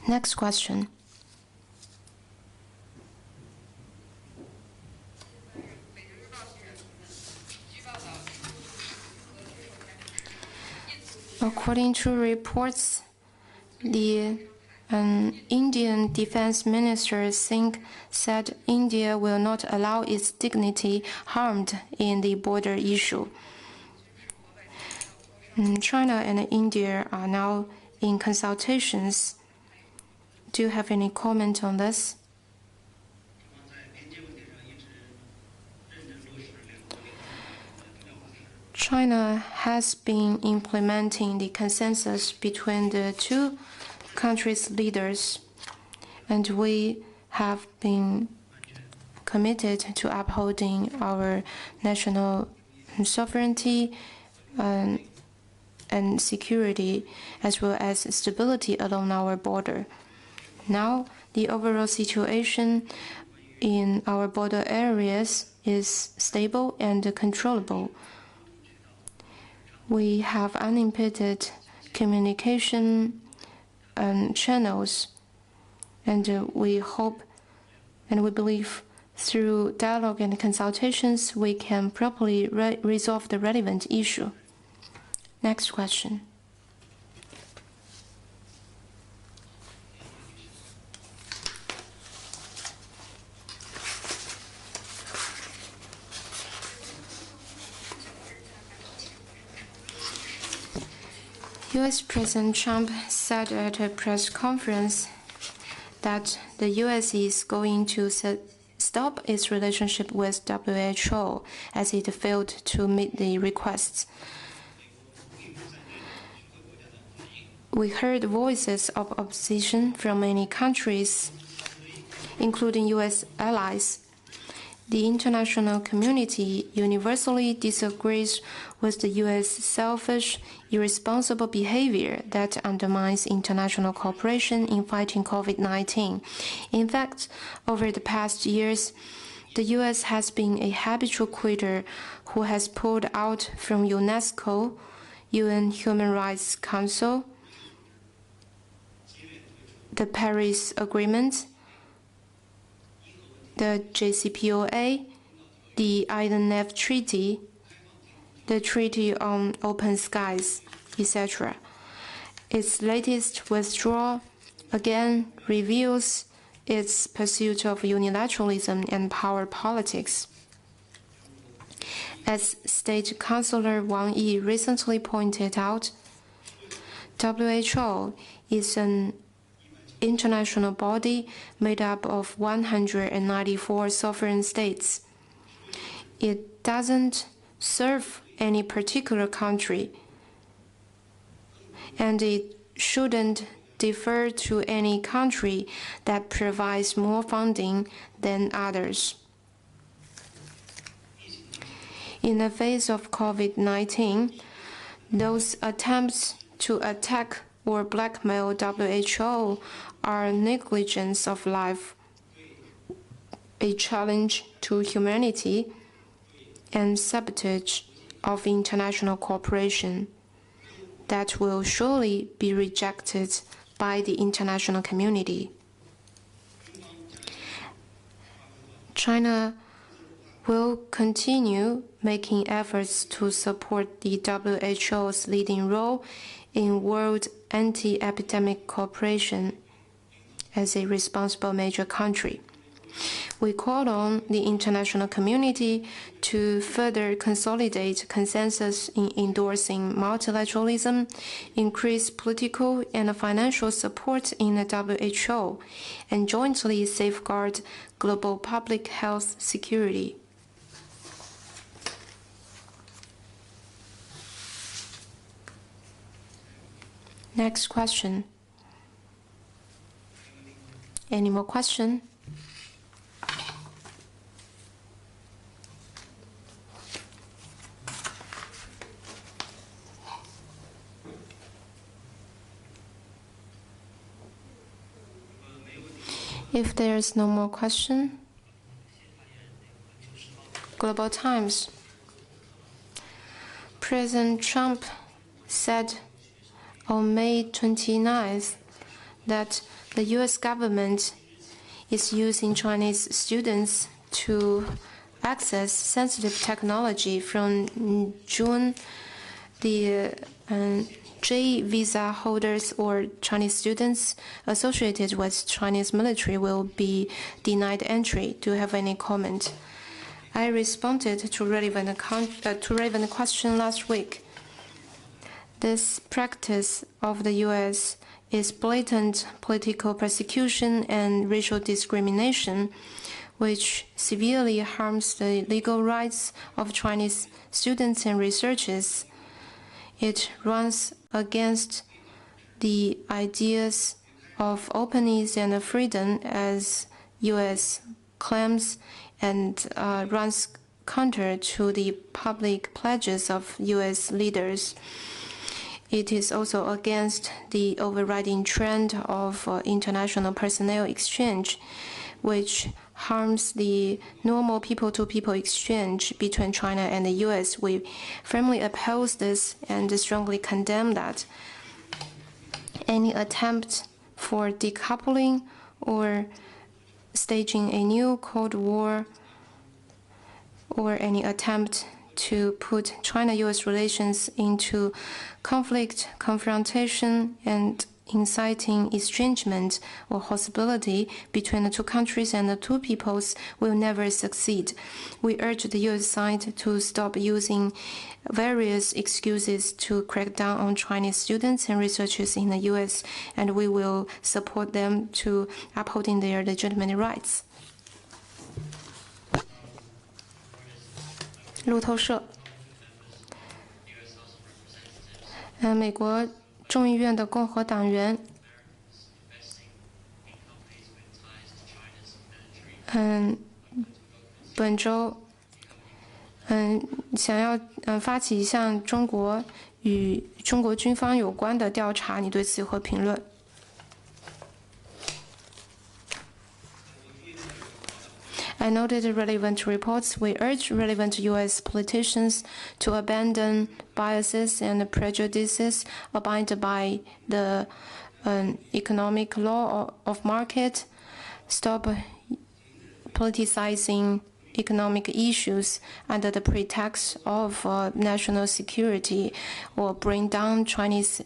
Next question. According to reports, the Indian defense minister Singh said India will not allow its dignity harmed in the border issue. China and India are now in consultations. Do you have any comment on this? China has been implementing the consensus between the two countries' leaders, and we have been committed to upholding our national sovereignty and security, as well as stability along our border. Now, the overall situation in our border areas is stable and controllable. We have unimpeded communication channels, and we hope and we believe through dialogue and consultations we can properly resolve the relevant issue. Next question. U.S. President Trump said at a press conference that the U.S. is going to stop its relationship with WHO as it failed to meet the requests. We heard voices of opposition from many countries, including U.S. allies. The international community universally disagrees with the U.S. selfish, irresponsible behavior that undermines international cooperation in fighting COVID-19. In fact, over the past years, the U.S. has been a habitual quitter who has pulled out from UNESCO, UN Human Rights Council, the Paris Agreement, the JCPOA, the INF Treaty, the Treaty on Open Skies, etc. Its latest withdrawal again reveals its pursuit of unilateralism and power politics. As State Councilor Wang Yi recently pointed out, WHO is an international body made up of 194 sovereign states. It doesn't serve any particular country, and it shouldn't defer to any country that provides more funding than others. In the face of COVID-19, those attempts to attack or blackmail WHO are negligence of life, a challenge to humanity, and sabotage of international cooperation that will surely be rejected by the international community. China will continue making efforts to support the WHO's leading role in world anti-epidemic cooperation as a responsible major country. We call on the international community to further consolidate consensus in endorsing multilateralism, increase political and financial support in the WHO, and jointly safeguard global public health security. Next question. Any more questions? If there's no more question, Global Times. President Trump said on May 29th that the U.S. government is using Chinese students to access sensitive technology. From June, the J visa holders or Chinese students associated with Chinese military will be denied entry. Do you have any comment? I responded to relevant question last week. This practice of the U.S. is blatant political persecution and racial discrimination, which severely harms the legal rights of Chinese students and researchers. It runs against the ideas of openness and freedom as U.S. claims and runs counter to the public pledges of U.S. leaders. It is also against the overriding trend of international personnel exchange, which harms the normal people-to-people exchange between China and the U.S. We firmly oppose this and strongly condemn that. Any attempt for decoupling or staging a new Cold War or any attempt to put China-U.S. relations into conflict, confrontation, and inciting estrangement or hostility between the two countries and the two peoples will never succeed. We urge the U.S. side to stop using various excuses to crack down on Chinese students and researchers in the U.S., and we will support them to upholding their legitimate rights. 路透社，美国众议院的共和党员，本周，想要发起一项中国与中国军方有关的调查，你对此有何评论？ I noted relevant reports. We urge relevant U.S. politicians to abandon biases and prejudices, abide by the economic law of market, stop politicizing economic issues under the pretext of national security or bring down Chinese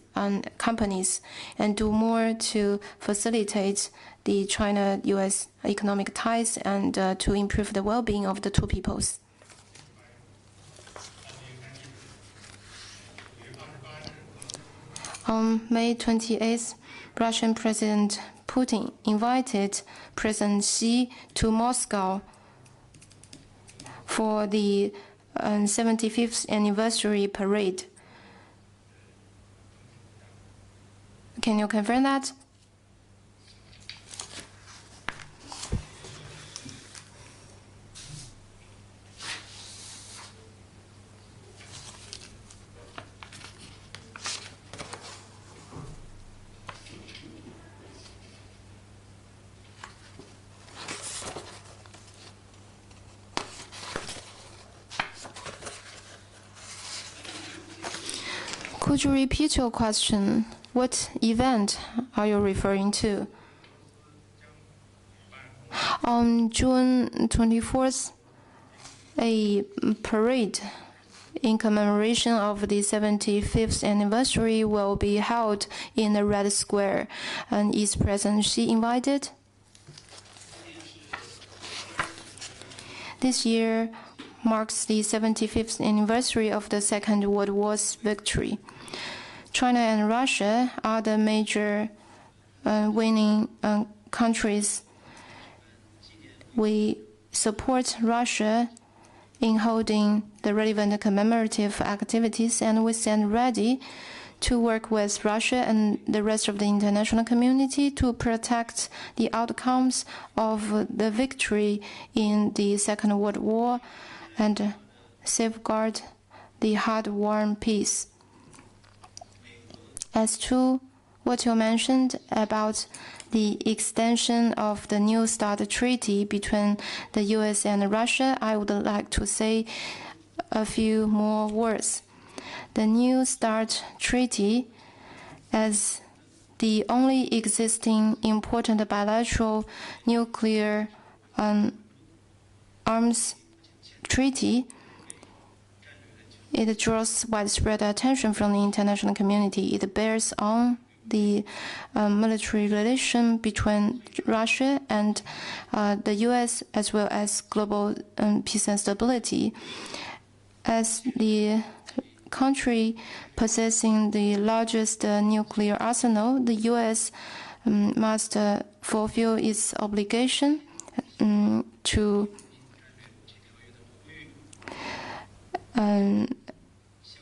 companies, and do more to facilitate the China-U.S. economic ties and to improve the well-being of the two peoples. On May 28th, Russian President Putin invited President Xi to Moscow for the 75th anniversary parade. Can you confirm that? Could you repeat your question? What event are you referring to? On June 24th, a parade in commemoration of the 75th anniversary will be held in the Red Square. And is President Xi invited? This year marks the 75th anniversary of the Second World War's victory. China and Russia are the major winning countries. We support Russia in holding the relevant commemorative activities, and we stand ready to work with Russia and the rest of the international community to protect the outcomes of the victory in the Second World War and safeguard the hard-won peace. As to what you mentioned about the extension of the New START treaty between the U.S. and Russia, I would like to say a few more words. The New START treaty, as the only existing important bilateral nuclear arms treaty. It draws widespread attention from the international community. It bears on the military relation between Russia and the U.S. as well as global peace and stability. As the country possessing the largest nuclear arsenal, the U.S. must fulfill its obligation to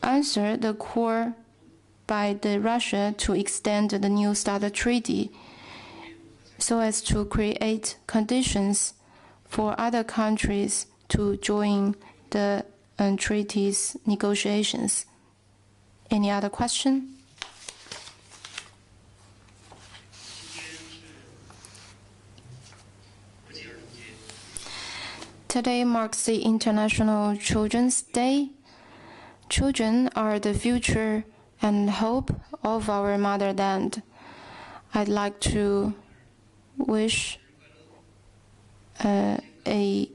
answer the call by the Russia to extend the New START treaty so as to create conditions for other countries to join the treaty's negotiations. Any other question? Today marks the International Children's Day. Children are the future and hope of our motherland. I'd like to wish a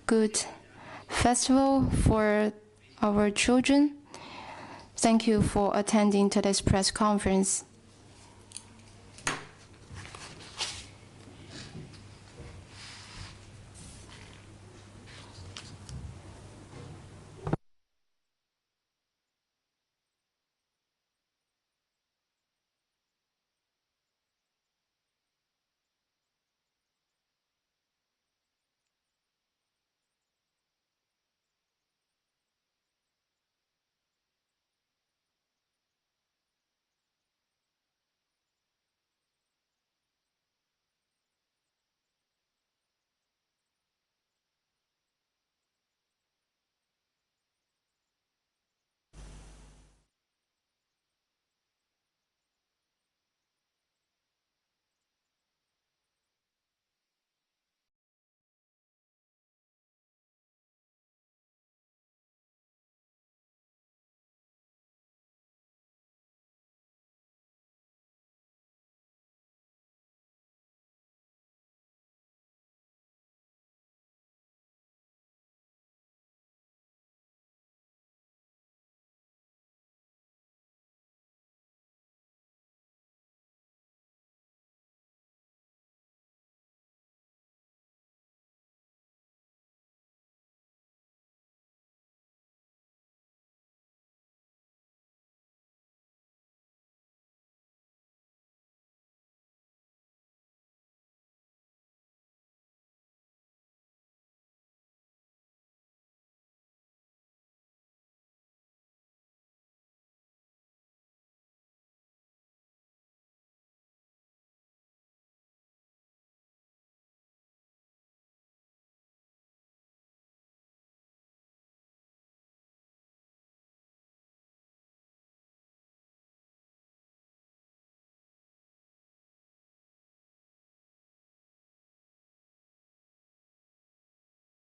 good festival for our children. Thank you for attending today's press conference.